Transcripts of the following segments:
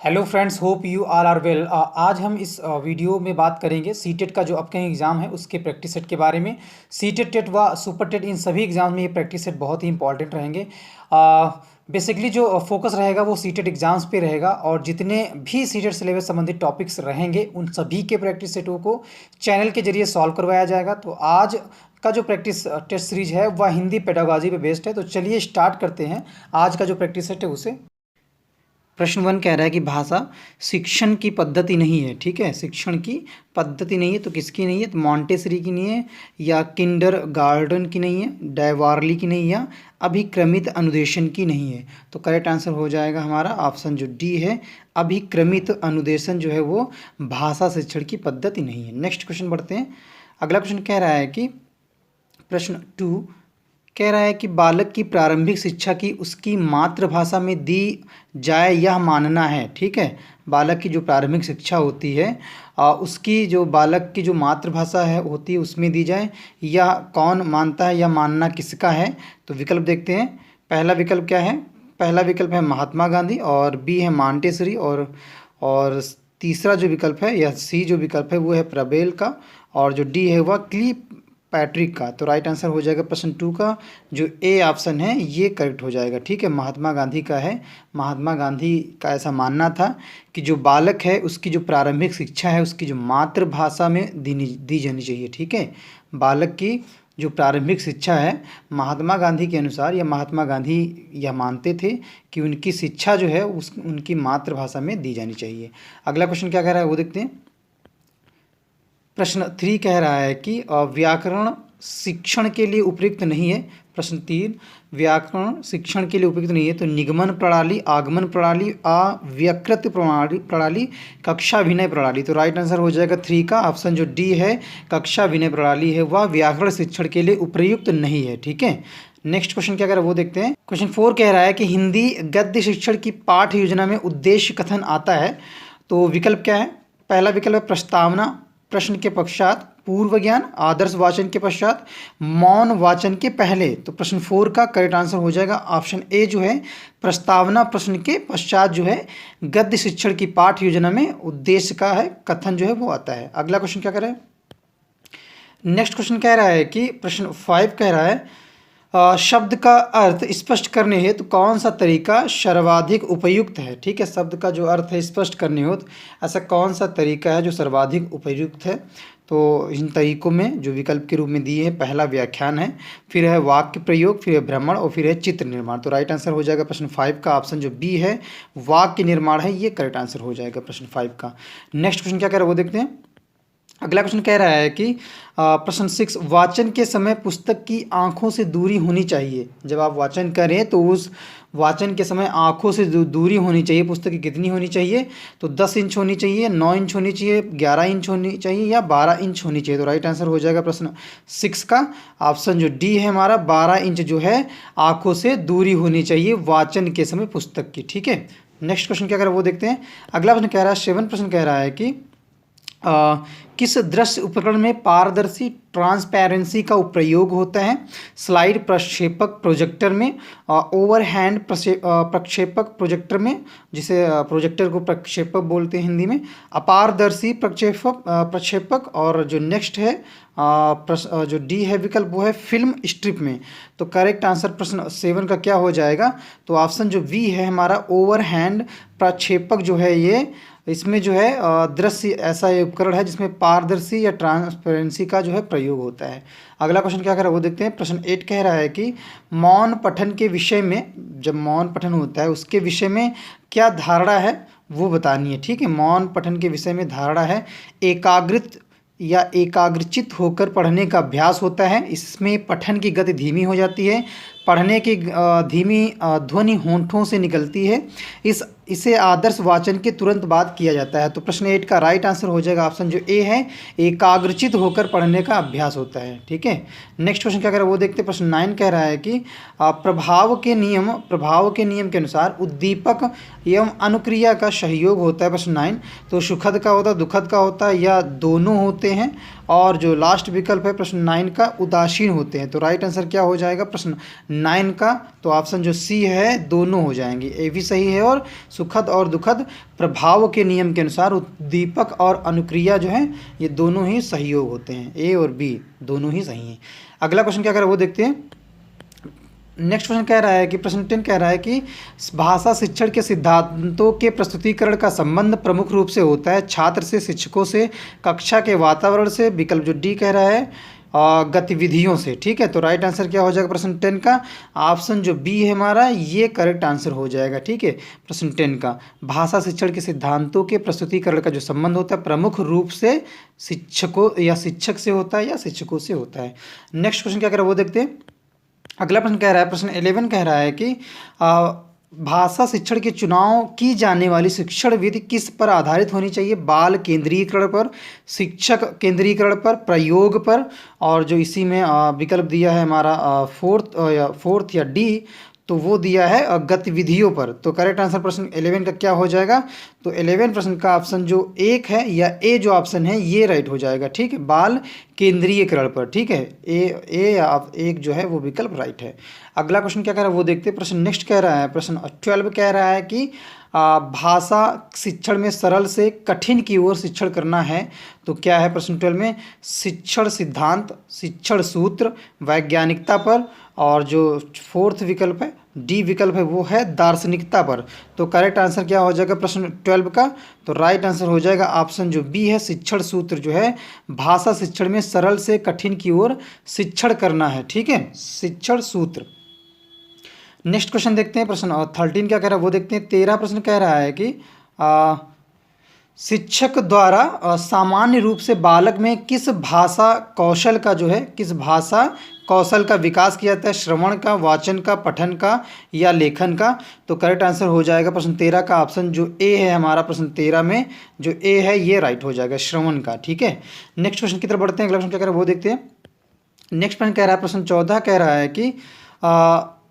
Hello friends, hope you are are well. आज हम इस वीडियो में बात करेंगे सीटेट का जो अपकमिंग एग्ज़ाम है उसके प्रैक्टिस सेट के बारे में। सीटेट, टेट व सुपर टेट, इन सभी एग्ज़ाम में ये प्रैक्टिस सेट बहुत ही इंपॉर्टेंट रहेंगे। बेसिकली जो फोकस रहेगा वो सीटेट एग्ज़ाम्स पे रहेगा, और जितने भी सीटेट सिलेबस संबंधित टॉपिक्स रहेंगे उन सभी के प्रैक्टिस सेटों को चैनल के जरिए सॉल्व करवाया जाएगा। तो आज का जो प्रैक्टिस टेस्ट सीरीज है वह हिंदी पेडागॉजी पे बेस्ड है। तो चलिए स्टार्ट करते हैं आज का जो प्रैक्टिस सेट है उसे। प्रश्न 1 कह रहा है कि भाषा शिक्षण की पद्धति नहीं है। ठीक है, शिक्षण की पद्धति नहीं है तो किसकी नहीं है? तो मॉन्टेसरी की नहीं है, या किंडरगार्टन की नहीं है, डायवार्ली की नहीं, या अभिक्रमित अनुदेशन की नहीं है। तो करेक्ट आंसर हो जाएगा हमारा ऑप्शन जो डी है, अभिक्रमित अनुदेशन जो है वो भाषा शिक्षण की पद्धति नहीं है। नेक्स्ट क्वेश्चन बढ़ते हैं। अगला क्वेश्चन कह रहा है कि प्रश्न 2 कह रहा है कि बालक की प्रारंभिक शिक्षा की उसकी मातृभाषा में दी जाए यह मानना है। ठीक है, बालक की जो प्रारंभिक शिक्षा होती है उसकी जो बालक की जो मातृभाषा है होती है उसमें दी जाए, यह कौन मानता है, यह मानना किसका है? तो विकल्प देखते हैं। पहला विकल्प क्या है? पहला विकल्प है महात्मा गांधी, और बी है मॉन्टेसरी, और तीसरा जो विकल्प है या सी जो विकल्प है वो है प्रबेल का, और जो डी है वह क्ली पैट्रिक का। तो राइट आंसर हो जाएगा प्रश्न 2 का जो ए ऑप्शन है ये करेक्ट हो जाएगा। ठीक है, महात्मा गांधी का है। महात्मा गांधी का ऐसा मानना था कि जो बालक है उसकी जो प्रारंभिक शिक्षा है उसकी जो मातृभाषा में दी जानी चाहिए। ठीक है, बालक की जो प्रारंभिक शिक्षा है महात्मा गांधी के अनुसार, या महात्मा गांधी यह मानते थे कि उनकी शिक्षा जो है उनकी मातृभाषा में दी जानी चाहिए। अगला क्वेश्चन क्या कह रहा है वो देखते हैं। प्रश्न 3 कह रहा है कि व्याकरण शिक्षण के लिए उपयुक्त नहीं है। प्रश्न 3, व्याकरण शिक्षण के लिए उपयुक्त नहीं है तो निगमन प्रणाली, आगमन प्रणाली, अव्यकृत प्रणाली, कक्षा विनय प्रणाली। तो राइट आंसर हो जाएगा 3 का ऑप्शन जो डी है, कक्षा विनय प्रणाली है वह व्याकरण शिक्षण के लिए उपयुक्त नहीं है। ठीक है, नेक्स्ट क्वेश्चन क्या कह रहा है वो देखते हैं। क्वेश्चन 4 कह रहा है कि हिंदी गद्य शिक्षण की पाठ योजना में उद्देश्य कथन आता है। तो विकल्प क्या है? पहला विकल्प है प्रस्तावना, प्रश्न के पश्चात पूर्व ज्ञान, आदर्श वाचन के पश्चात, मौन वाचन के पहले। तो प्रश्न 4 का करेक्ट आंसर हो जाएगा ऑप्शन ए जो है प्रस्तावना, प्रश्न के पश्चात जो है गद्य शिक्षण की पाठ योजना में उद्देश्य का है कथन जो है वो आता है। अगला क्वेश्चन क्या कर रहा है? नेक्स्ट क्वेश्चन कह रहा है कि प्रश्न 5 कह रहा है शब्द का अर्थ स्पष्ट करने हेतु कौन सा तरीका सर्वाधिक उपयुक्त है? ठीक है, शब्द का जो अर्थ है स्पष्ट करने हेतु ऐसा कौन सा तरीका है जो सर्वाधिक उपयुक्त है? तो इन तरीकों में जो विकल्प के रूप में दिए हैं, पहला व्याख्यान है, फिर है वाक्य प्रयोग, फिर है भ्रमण, और फिर है चित्र निर्माण। तो राइट आंसर हो जाएगा प्रश्न 5 का ऑप्शन जो बी है, वाक्य निर्माण है, ये करेक्ट आंसर हो जाएगा प्रश्न 5 का। नेक्स्ट क्वेश्चन क्या कह रहा है वो देखते हैं। अगला क्वेश्चन कह रहा है कि प्रश्न 6, वाचन के समय पुस्तक की आंखों से दूरी होनी चाहिए। जब आप वाचन करें तो उस वाचन के समय आंखों से दूरी होनी चाहिए। पुस्तक की कितनी होनी चाहिए? तो 10 इंच होनी चाहिए, 9 इंच होनी चाहिए, 11 इंच होनी चाहिए, या 12 इंच होनी चाहिए। तो राइट आंसर हो जाएगा प्रश्न 6 का ऑप्शन जो डी है हमारा, 12 इंच जो है आंखों से दूरी होनी चाहिए वाचन के समय पुस्तक की। ठीक है, नेक्स्ट क्वेश्चन क्या कह रहा है वो देखते हैं। अगला प्रश्न कह रहा है 7 प्रश्न कह रहा है कि किस दृश्य उपकरण में पारदर्शी ट्रांसपेरेंसी का प्रयोग होता है? स्लाइड प्रक्षेपक प्रोजेक्टर में, ओवरहैंड प्रक्षेपक प्रोजेक्टर में, जिसे प्रोजेक्टर को प्रक्षेपक बोलते हैं हिंदी में, अपारदर्शी प्रक्षेपक, और जो नेक्स्ट है जो डी है विकल्प वो है फिल्म स्ट्रिप में। तो करेक्ट आंसर प्रश्न 7 का क्या हो जाएगा? तो ऑप्शन जो वी है हमारा, ओवरहैंड प्रक्षेपक जो है ये, इसमें जो है दृश्य ऐसा एक उपकरण है जिसमें पारदर्शी या ट्रांसपेरेंसी का जो है प्रयोग होता है। अगला क्वेश्चन क्या कर रहा है वो देखते हैं। प्रश्न 8 कह रहा है कि मौन पठन के विषय में, जब मौन पठन होता है उसके विषय में क्या धारणा है वो बतानी है। ठीक है, मौन पठन के विषय में धारणा है एकाग्रित या एकाग्रचित होकर पढ़ने का अभ्यास होता है। इसमें पठन की गति धीमी हो जाती है, पढ़ने की धीमी ध्वनि होंठों से निकलती है, इसे आदर्श वाचन के तुरंत बाद किया जाता है। तो प्रश्न 8 का राइट आंसर हो जाएगा ऑप्शन जो ए है, एकाग्रचित होकर पढ़ने का अभ्यास होता है। ठीक है, नेक्स्ट क्वेश्चन क्या कह रहा है वो देखते हैं। प्रश्न 9 कह रहा है कि प्रभाव के नियम के अनुसार उद्दीपक एवं अनुक्रिया का सहयोग होता है। प्रश्न 9, तो सुखद का होता है, दुखद का होता है, या दोनों होते हैं, और जो लास्ट विकल्प है प्रश्न 9 का उदासीन होते हैं। तो राइट आंसर क्या हो जाएगा प्रश्न 9 का, तो ऑप्शन जो सी है दोनों हो जाएंगे, ए भी सही है। और सुखद और दुखद प्रभाव के नियम के अनुसार उद्दीपक और अनुक्रिया जो है ये दोनों ही सहयोग होते हैं, ए और बी दोनों ही सही हैं। अगला क्वेश्चन क्या कह रहा है वो देखते हैं। नेक्स्ट क्वेश्चन कह रहा है कि प्रश्न 10 कह रहा है कि भाषा शिक्षण के सिद्धांतों के प्रस्तुतिकरण का संबंध प्रमुख रूप से होता है छात्र से, शिक्षकों से, कक्षा के वातावरण से, विकल्प जो डी कह रहा है गतिविधियों से। ठीक है, तो राइट आंसर क्या हो जाएगा प्रश्न 10 का, ऑप्शन जो बी है हमारा ये करेक्ट आंसर हो जाएगा। ठीक है, प्रश्न 10 का भाषा शिक्षण के सिद्धांतों के प्रस्तुतिकरण का जो संबंध होता है प्रमुख रूप से शिक्षकों या शिक्षक से होता है या शिक्षकों से होता है। नेक्स्ट क्वेश्चन क्या कह रहा है वो देखते हैं। अगला प्रश्न कह रहा है, प्रश्न 11 कह रहा है कि भाषा शिक्षण के चुनाव की जाने वाली शिक्षण विधि किस पर आधारित होनी चाहिए, बाल केंद्रीकरण पर, शिक्षक केंद्रीकरण पर, प्रयोग पर, और जो इसी में विकल्प दिया है हमारा फोर्थ या डी तो वो दिया है गतिविधियों पर। तो करेक्ट आंसर प्रश्न 11 का क्या हो जाएगा, तो 11 प्रश्न का ऑप्शन जो एक है या ए जो ऑप्शन है ये राइट हो जाएगा। ठीक है, बाल केंद्रीयकरण पर। ठीक है, ए या एक जो है वो विकल्प राइट है। अगला क्वेश्चन क्या कह रहा है वो देखते हैं। प्रश्न नेक्स्ट कह रहा है, प्रश्न 12 कह रहा है कि भाषा शिक्षण में सरल से कठिन की ओर शिक्षण करना है तो क्या है प्रश्न 12 में, शिक्षण सिद्धांत, शिक्षण सूत्र, वैज्ञानिकता पर, और जो फोर्थ विकल्प है डी विकल्प है वो है दार्शनिकता पर। तो करेक्ट आंसर क्या हो जाएगा प्रश्न 12 का, तो राइट आंसर हो जाएगा ऑप्शन जो बी है, शिक्षण सूत्र जो है भाषा शिक्षण में सरल से कठिन की ओर शिक्षण करना है। ठीक है, शिक्षण सूत्र। नेक्स्ट क्वेश्चन देखते हैं, प्रश्न 13 क्या कह रहा है वो देखते हैं। 13 प्रश्न कह रहा है कि शिक्षक द्वारा सामान्य रूप से बालक में किस भाषा कौशल का जो है किस भाषा कौशल का विकास किया जाता है, श्रवण का, वाचन का, पठन का या लेखन का। तो करेक्ट आंसर हो जाएगा प्रश्न 13 का ऑप्शन जो ए है हमारा, प्रश्न 13 में जो ए है ये राइट हो जाएगा, श्रवण का। ठीक है, नेक्स्ट क्वेश्चन की तरफ बढ़ते हैं। अगला क्वेश्चन क्या कह रहा है वो देखते हैं। नेक्स्ट प्रश्न कह रहा है, प्रश्न 14 कह रहा है कि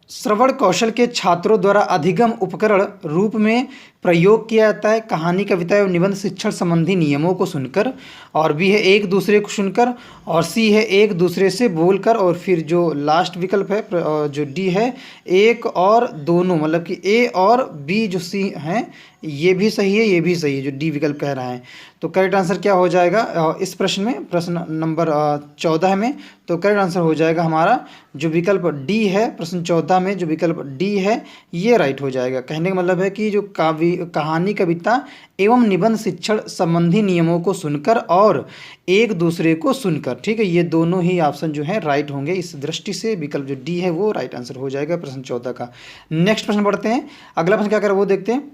श्रवण कौशल के छात्रों द्वारा अधिगम उपकरण रूप में प्रयोग किया जाता है कहानी, कविता एवं निबंध शिक्षण संबंधी नियमों को सुनकर, और बी है एक दूसरे को सुनकर, और सी है एक दूसरे से बोलकर, और फिर जो लास्ट विकल्प है जो डी है एक और दोनों, मतलब कि ए और बी जो सी हैं ये भी सही है ये भी सही है जो डी विकल्प कह रहा है। तो करेक्ट आंसर क्या हो जाएगा इस प्रश्न में, प्रश्न नंबर 14 में, तो करेक्ट आंसर हो जाएगा हमारा जो विकल्प डी है, प्रश्न 14 में जो विकल्प डी है ये राइट हो जाएगा। कहने का मतलब है कि जो कहानी, कविता एवं निबंध शिक्षण संबंधी नियमों को सुनकर और एक दूसरे को सुनकर। ठीक है, ये दोनों ही ऑप्शन जो है राइट होंगे। इस दृष्टि से विकल्प जो डी है वो राइट आंसर हो जाएगा प्रश्न 14 का। नेक्स्ट प्रश्न पढ़ते हैं। अगला प्रश्न क्या कर रहा है वो देखते हैं।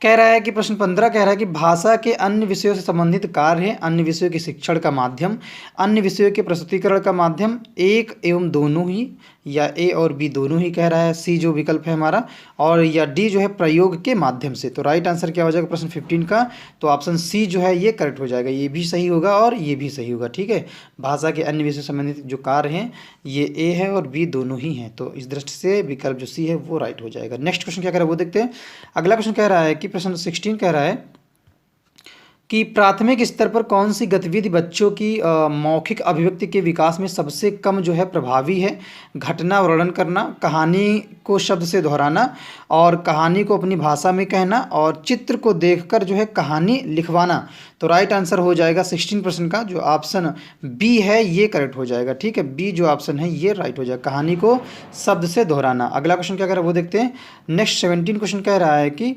कह रहा है कि प्रश्न 15 कह रहा है कि भाषा के अन्य विषयों से संबंधित कार्य है, अन्य विषयों के शिक्षण का माध्यम, अन्य विषयों के प्रस्तुतिकरण का माध्यम, एक एवं दोनों ही, या ए और बी दोनों ही कह रहा है, सी जो विकल्प है हमारा, और या डी जो है प्रयोग के माध्यम से। तो राइट आंसर क्या हो जाएगा प्रश्न 15 का, तो ऑप्शन सी जो है ये करेक्ट हो जाएगा, ये भी सही होगा और ये भी सही होगा। ठीक है, भाषा के अन्य विषयों से संबंधित जो कार्य हैं ये ए है और बी दोनों ही हैं, तो इस दृष्टि से विकल्प जो सी है वो राइट हो जाएगा। नेक्स्ट क्वेश्चन क्या कह रहा है वो देखते हैं। अगला क्वेश्चन कह रहा है कि प्रश्न 16 कह रहा है कि प्राथमिक स्तर पर कौन सी गतिविधि बच्चों की मौखिक अभिव्यक्ति के विकास में सबसे कम जो है प्रभावी है, घटना वर्णन करना, कहानी को शब्द से दोहराना, और कहानी को अपनी भाषा में कहना, और चित्र को देखकर जो है कहानी लिखवाना। तो राइट आंसर हो जाएगा 16% का जो ऑप्शन बी है ये करेक्ट हो जाएगा। ठीक है, बी जो ऑप्शन है ये राइट हो जाएगा, कहानी को शब्द से दोहराना। अगला क्वेश्चन क्या कह रहा है वो देखते हैं। नेक्स्ट 17 क्वेश्चन कह रहा है कि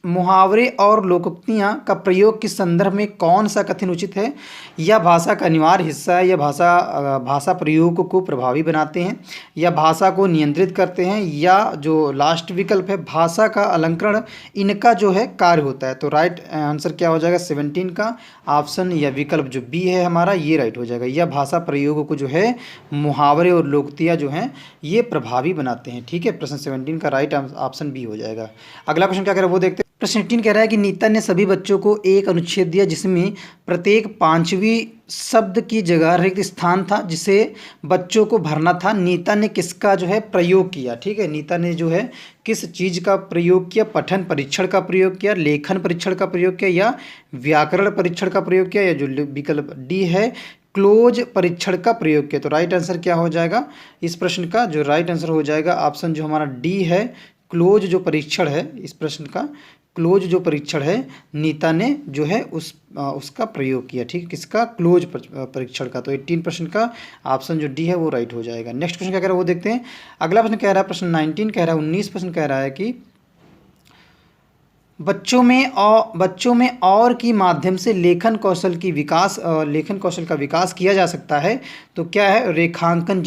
मुहावरे और लोकोक्तियाँ का प्रयोग किस संदर्भ में कौन सा कथन उचित है, या भाषा का अनिवार्य हिस्सा है, या भाषा प्रयोग को प्रभावी बनाते हैं, या भाषा को नियंत्रित करते हैं, या जो लास्ट विकल्प है भाषा का अलंकरण इनका जो है कार्य होता है। तो राइट आंसर क्या हो जाएगा 17 का ऑप्शन या विकल्प जो बी है हमारा ये राइट हो जाएगा, या भाषा प्रयोग को जो है मुहावरे और लोकोक्तियाँ जो हैं ये प्रभावी बनाते हैं। ठीक है, प्रश्न 17 का राइट ऑप्शन बी हो जाएगा। अगला क्वेश्चन क्या कह रहा है वो देखते हैं। प्रश्न 18 कह रहा है कि नीता ने सभी बच्चों को एक अनुच्छेद दिया जिसमें प्रत्येक 5वीं शब्द की जगह रिक्त स्थान था जिसे बच्चों को भरना था। नीता ने किसका जो है प्रयोग किया। ठीक है, नीता ने जो है किस चीज़ का प्रयोग किया, पठन परीक्षण का प्रयोग किया, लेखन परीक्षण का प्रयोग किया, या व्याकरण परीक्षण का प्रयोग किया, या जो विकल्प डी है क्लोज परीक्षण का प्रयोग किया। तो राइट आंसर क्या हो जाएगा इस प्रश्न का? जो राइट आंसर हो जाएगा ऑप्शन जो हमारा डी है, क्लोज जो परीक्षण है इस प्रश्न का, क्लोज जो परीक्षण है नीता ने जो है उसका प्रयोग किया। ठीक है, किसका? क्लोज परीक्षण का। तो 18% का ऑप्शन जो डी है वो राइट हो जाएगा। नेक्स्ट क्वेश्चन क्या कह रहा है वो देखते हैं। अगला प्रश्न कह रहा है, प्रश्न 19 कह रहा है, 19 प्रश्न कह रहा है कि बच्चों में और की माध्यम से लेखन कौशल का विकास किया जा सकता है। तो क्या है? रेखांकन,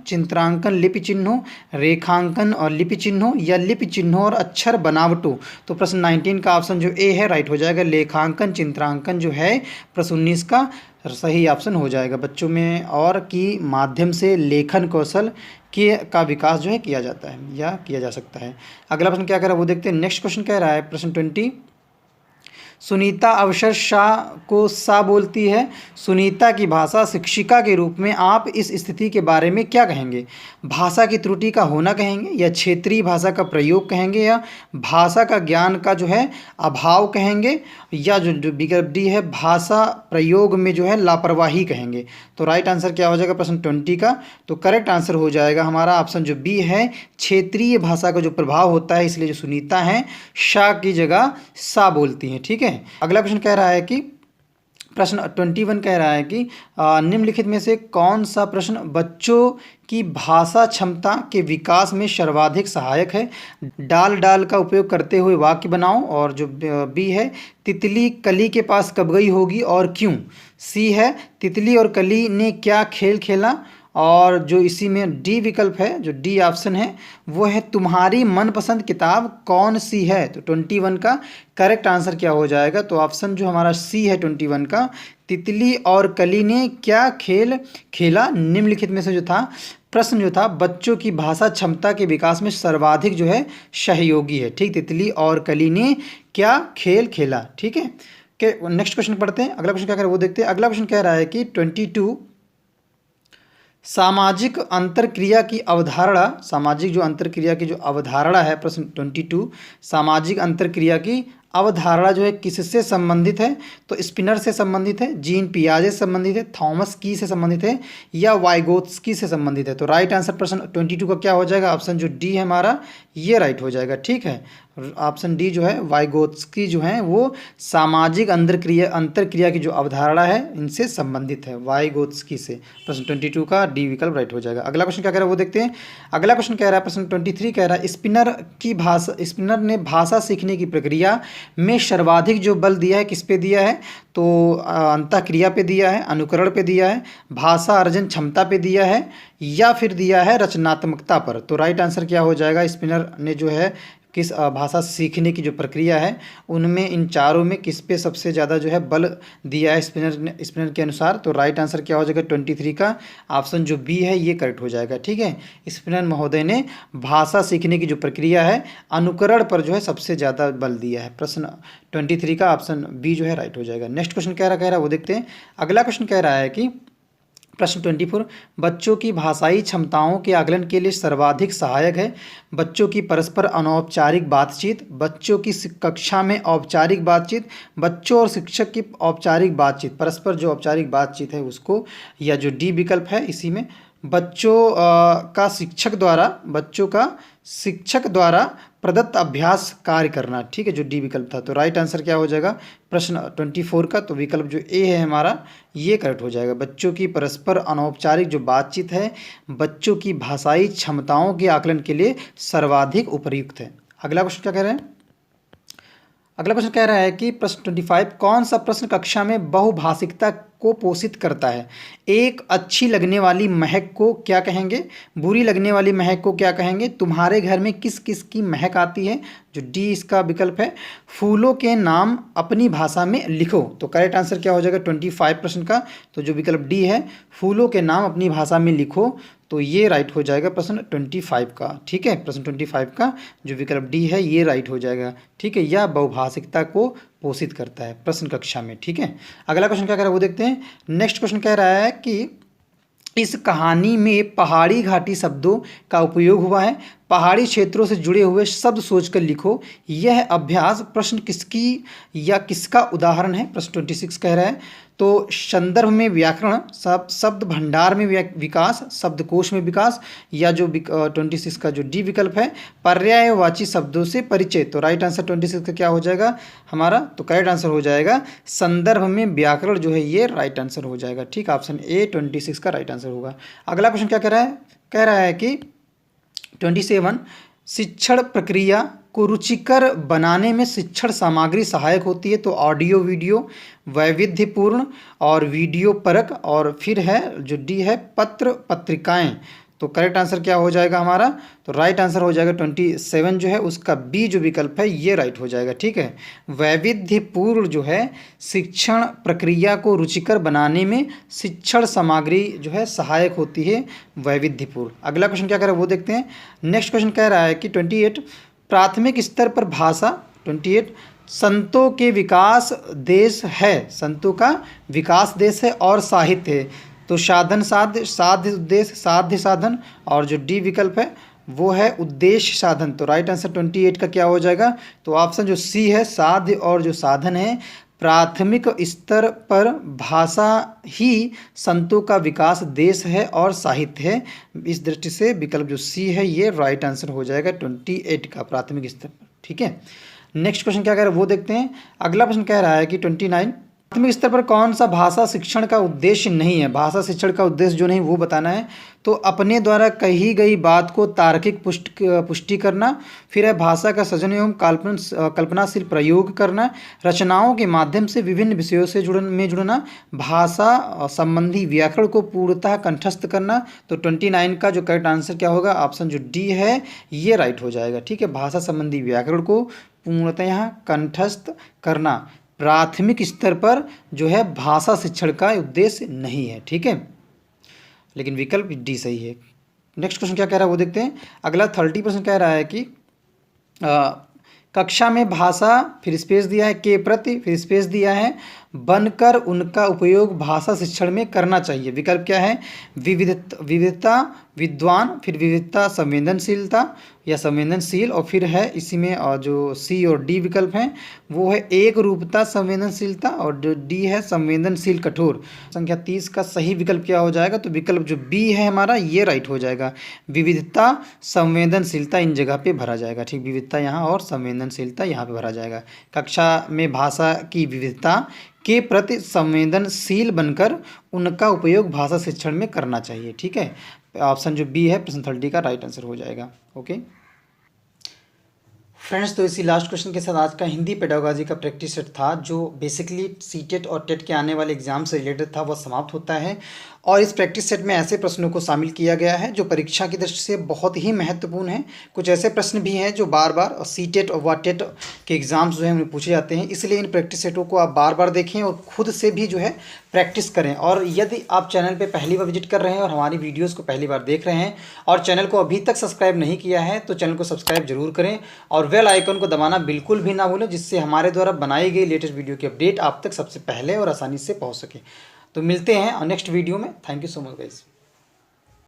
चित्रांकन लिपि चिन्हों, रेखांकन और लिपि चिन्हों, या लिपि चिन्हों और अक्षर बनावटों। तो प्रश्न 19 का ऑप्शन जो ए है राइट हो जाएगा। लेखांकन चित्रांकन जो है प्रश्न 19 का सही ऑप्शन हो जाएगा। बच्चों में और की माध्यम से लेखन कौशल का विकास जो है किया जाता है या किया जा सकता है। अगला प्रश्न क्या कह रहा है वो देखते हैं। नेक्स्ट क्वेश्चन कह रहा है प्रश्न 20, सुनीता अवसर शाह को सा बोलती है। सुनीता की भाषा शिक्षिका के रूप में आप इस स्थिति के बारे में क्या कहेंगे? भाषा की त्रुटि का होना कहेंगे, या क्षेत्रीय भाषा का प्रयोग कहेंगे, या भाषा का ज्ञान का जो है अभाव कहेंगे, या जो विकल्प डी है भाषा प्रयोग में जो है लापरवाही कहेंगे। तो राइट आंसर क्या हो जाएगा प्रश्न 20 का? तो करेक्ट आंसर हो जाएगा हमारा ऑप्शन जो बी है, क्षेत्रीय भाषा का जो प्रभाव होता है, इसलिए जो सुनीता हैं शाह की जगह सा बोलती हैं। ठीक है, अगला क्वेश्चन कह रहा है कि प्रश्न 21 कह रहा है कि निम्नलिखित में से कौन सा प्रश्न बच्चों की भाषा क्षमता के विकास में सर्वाधिक सहायक है? डाल डाल का उपयोग करते हुए वाक्य बनाओ। और जो बी है, तितली कली के पास कब गई होगी और क्यों? सी है, तितली और कली ने क्या खेल खेला। और जो इसी में डी विकल्प है, जो डी ऑप्शन है वो है, तुम्हारी मनपसंद किताब कौन सी है? तो 21 का करेक्ट आंसर क्या हो जाएगा? तो ऑप्शन जो हमारा सी है 21 का, तितली और कली ने क्या खेल खेला। निम्नलिखित में से जो था प्रश्न जो था बच्चों की भाषा क्षमता के विकास में सर्वाधिक जो है सहयोगी है। ठीक, तितली और कली ने क्या खेल खेला। ठीक है, नेक्स्ट क्वेश्चन पढ़ते हैं। अगला क्वेश्चन क्या कह रहा है वो देखते हैं। अगला क्वेश्चन कह रहा है कि 22, सामाजिक अंतरक्रिया की अवधारणा, सामाजिक जो अंतरक्रिया की जो अवधारणा है प्रश्न 22, सामाजिक अंतरक्रिया की अवधारणा जो है किससे संबंधित है? तो स्पिनर से संबंधित है, जीन पियाजे से संबंधित है, थॉमस की से संबंधित है, या वाइगोत्स्की से संबंधित है। तो राइट आंसर प्रश्न 22 का क्या हो जाएगा? ऑप्शन जो डी है हमारा ये राइट हो जाएगा। ठीक है, ऑप्शन डी जो है वाइगोत्स्की जो है वो सामाजिक अंतरक्रिया की जो अवधारणा है इनसे संबंधित है, वाइगोत्स्की से। प्रश्न 22 का डी विकल्प राइट हो जाएगा। अगला क्वेश्चन क्या कह रहा है वो देखते हैं। अगला क्वेश्चन कह रहा है प्रश्न 23 कह रहा है, स्पिनर ने भाषा सीखने की प्रक्रिया में सर्वाधिक जो बल दिया है किस पे दिया है? तो अंतःक्रिया पे दिया है, अनुकरण पे दिया है, भाषा अर्जन क्षमता पे दिया है, या फिर दिया है रचनात्मकता पर। तो राइट आंसर क्या हो जाएगा? स्पिनर ने जो है किस भाषा सीखने की जो प्रक्रिया है उनमें इन चारों में किस पे सबसे ज़्यादा जो है बल दिया है स्पिनर के अनुसार? तो राइट आंसर क्या हो जाएगा 23 का? ऑप्शन जो बी है ये करेक्ट हो जाएगा। ठीक है, स्पिनर महोदय ने भाषा सीखने की जो प्रक्रिया है अनुकरण पर जो है सबसे ज़्यादा बल दिया है। प्रश्न 23 का ऑप्शन बी जो है राइट हो जाएगा। नेक्स्ट क्वेश्चन कह रहा है वो देखते हैं। अगला क्वेश्चन कह रहा है कि प्रश्न 24, बच्चों की भाषाई क्षमताओं के आकलन के लिए सर्वाधिक सहायक है। बच्चों की परस्पर अनौपचारिक बातचीत, बच्चों की कक्षा में औपचारिक बातचीत, बच्चों और शिक्षक की औपचारिक बातचीत, परस्पर जो औपचारिक बातचीत है उसको, या जो डी विकल्प है इसी में बच्चों का शिक्षक द्वारा प्रदत्त अभ्यास कार्य करना। ठीक है, जो डी विकल्प था। तो राइट आंसर क्या हो जाएगा प्रश्न 24 का? तो विकल्प जो ए है हमारा ये करेक्ट हो जाएगा। बच्चों की परस्पर अनौपचारिक जो बातचीत है बच्चों की भाषाई क्षमताओं के आकलन के लिए सर्वाधिक उपयुक्त है। अगला क्वेश्चन क्या कह रहे हैं? अगला प्रश्न कह रहा है कि प्रश्न 25, कौन सा प्रश्न कक्षा में बहुभाषिकता को पोषित करता है? एक अच्छी लगने वाली महक को क्या कहेंगे? बुरी लगने वाली महक को क्या कहेंगे? तुम्हारे घर में किस किस की महक आती है? जो डी इसका विकल्प है। फूलों के नाम अपनी भाषा में लिखो। तो करेक्ट आंसर क्या हो जाएगा 25 प्रश्न का? तो जो विकल्प डी है, फूलों के नाम अपनी भाषा में लिखो, तो ये राइट हो जाएगा प्रश्न 25 का। ठीक है, प्रश्न 25 का जो विकल्प डी है ये राइट हो जाएगा। ठीक है, यह बहुभाषिकता को पोषित करता है प्रश्न कक्षा में। ठीक है, अगला क्वेश्चन क्या कह रहा है वो देखते हैं। नेक्स्ट क्वेश्चन कह रहा है कि इस कहानी में पहाड़ी घाटी शब्दों का उपयोग हुआ है। पहाड़ी क्षेत्रों से जुड़े हुए शब्द सोचकर लिखो। यह अभ्यास प्रश्न किसकी या किसका उदाहरण है? प्रश्न 26 कह रहा है। तो संदर्भ में व्याकरण, शब्द भंडार में विकास, शब्दकोश में विकास, या जो 26 का जो डी विकल्प है पर्यायवाची शब्दों से परिचय। तो राइट आंसर 26 का क्या हो जाएगा हमारा? तो करेक्ट आंसर हो जाएगा संदर्भ में व्याकरण जो है ये राइट आंसर हो जाएगा। ठीक, ऑप्शन ए 26 का राइट आंसर होगा। अगला क्वेश्चन क्या कह रहा है? कह रहा है कि 27 शिक्षण प्रक्रिया को रुचिकर बनाने में शिक्षण सामग्री सहायक होती है। तो ऑडियो वीडियो, वैविध्यपूर्ण और वीडियो परक, और फिर है जो डी है पत्र पत्रिकाएं। तो करेक्ट आंसर क्या हो जाएगा हमारा? तो राइट आंसर हो जाएगा 27 जो है उसका बी जो विकल्प है ये राइट हो जाएगा। ठीक है, वैविध्यपूर्ण जो है शिक्षण प्रक्रिया को रुचिकर बनाने में शिक्षण सामग्री जो है सहायक होती है, वैविध्यपूर्ण। अगला क्वेश्चन क्या कह रहा है वो देखते हैं। नेक्स्ट क्वेश्चन कह रहा है कि 28 प्राथमिक स्तर पर भाषा, 28 संतों के विकास देश है, संतों का विकास देश है और साहित्य है। तो साधन साध्य, साध्य उद्देश्य, साध्य साधन, और जो डी विकल्प है वो है उद्देश्य साधन। तो राइट आंसर 28 का क्या हो जाएगा? तो ऑप्शन जो सी है साध्य और जो साधन है। प्राथमिक स्तर पर भाषा ही संतों का विकास देश है और साहित्य है। इस दृष्टि से विकल्प जो सी है ये राइट आंसर हो जाएगा 28 का, प्राथमिक स्तर पर। ठीक है, नेक्स्ट क्वेश्चन क्या कह रहा है वो देखते हैं। अगला प्रश्न कह रहा है कि 29 प्राथमिक स्तर पर कौन सा भाषा शिक्षण का उद्देश्य नहीं है? भाषा शिक्षण का उद्देश्य जो नहीं वो बताना है। तो अपने द्वारा कही गई बात को तार्किक पुष्टि करना, फिर है भाषा का सृजन एवं कल्पनाशील प्रयोग करना, रचनाओं के माध्यम से विभिन्न विषयों से जुड़ना, भाषा संबंधी व्याकरण को पूर्णतः कंठस्थ करना। तो 29 का जो करेक्ट आंसर क्या होगा? ऑप्शन जो डी है ये राइट हो जाएगा। ठीक है, भाषा संबंधी व्याकरण को पूर्णतः कंठस्थ करना प्राथमिक स्तर पर जो है भाषा शिक्षण का उद्देश्य नहीं है। ठीक है, लेकिन विकल्प डी सही है। नेक्स्ट क्वेश्चन क्या कह रहा है वो देखते हैं। अगला 30% कह रहा है कि कक्षा में भाषा, फिर स्पेस दिया है के प्रति, फिर स्पेस दिया है बनकर उनका उपयोग भाषा शिक्षण में करना चाहिए। विकल्प क्या है? विविधता विद्वान, फिर विविधता संवेदनशीलता या संवेदनशील, और फिर है इसी में जो सी और डी विकल्प हैं वो है एक रूपता संवेदनशीलता, और जो डी है संवेदनशील कठोर। संख्या 30 का सही विकल्प क्या हो जाएगा? तो विकल्प जो बी है हमारा ये राइट हो जाएगा। विविधता संवेदनशीलता इन जगह पे भरा जाएगा। ठीक, विविधता यहाँ और संवेदनशीलता यहाँ पे भरा जाएगा। कक्षा में भाषा की विविधता के प्रति संवेदनशील बनकर उनका उपयोग भाषा शिक्षण में करना चाहिए। ठीक है, ऑप्शन जो बी है प्रश्न 30 का राइट आंसर हो जाएगा। ओके फ्रेंड्स, तो इसी लास्ट क्वेश्चन के साथ आज का हिंदी पेडागोजी का प्रैक्टिस सेट था जो बेसिकली सीटेट और टेट के आने वाले एग्जाम से रिलेटेड था, वह समाप्त होता है। और इस प्रैक्टिस सेट में ऐसे प्रश्नों को शामिल किया गया है जो परीक्षा की दृष्टि से बहुत ही महत्वपूर्ण है। कुछ ऐसे प्रश्न भी हैं जो बार बार सीटेट और टेट के एग्जाम्स जो हैं उन्हें पूछे जाते हैं, इसलिए इन प्रैक्टिस सेटों को आप बार बार देखें और खुद से भी जो है प्रैक्टिस करें। और यदि आप चैनल पे पहली बार विजिट कर रहे हैं और हमारी वीडियोस को पहली बार देख रहे हैं और चैनल को अभी तक सब्सक्राइब नहीं किया है तो चैनल को सब्सक्राइब जरूर करें और बेल आइकन को दबाना बिल्कुल भी ना भूलें, जिससे हमारे द्वारा बनाई गई लेटेस्ट वीडियो की अपडेट आप तक सबसे पहले और आसानी से पहुँच सके। तो मिलते हैं नेक्स्ट वीडियो में। Thank you so much guys.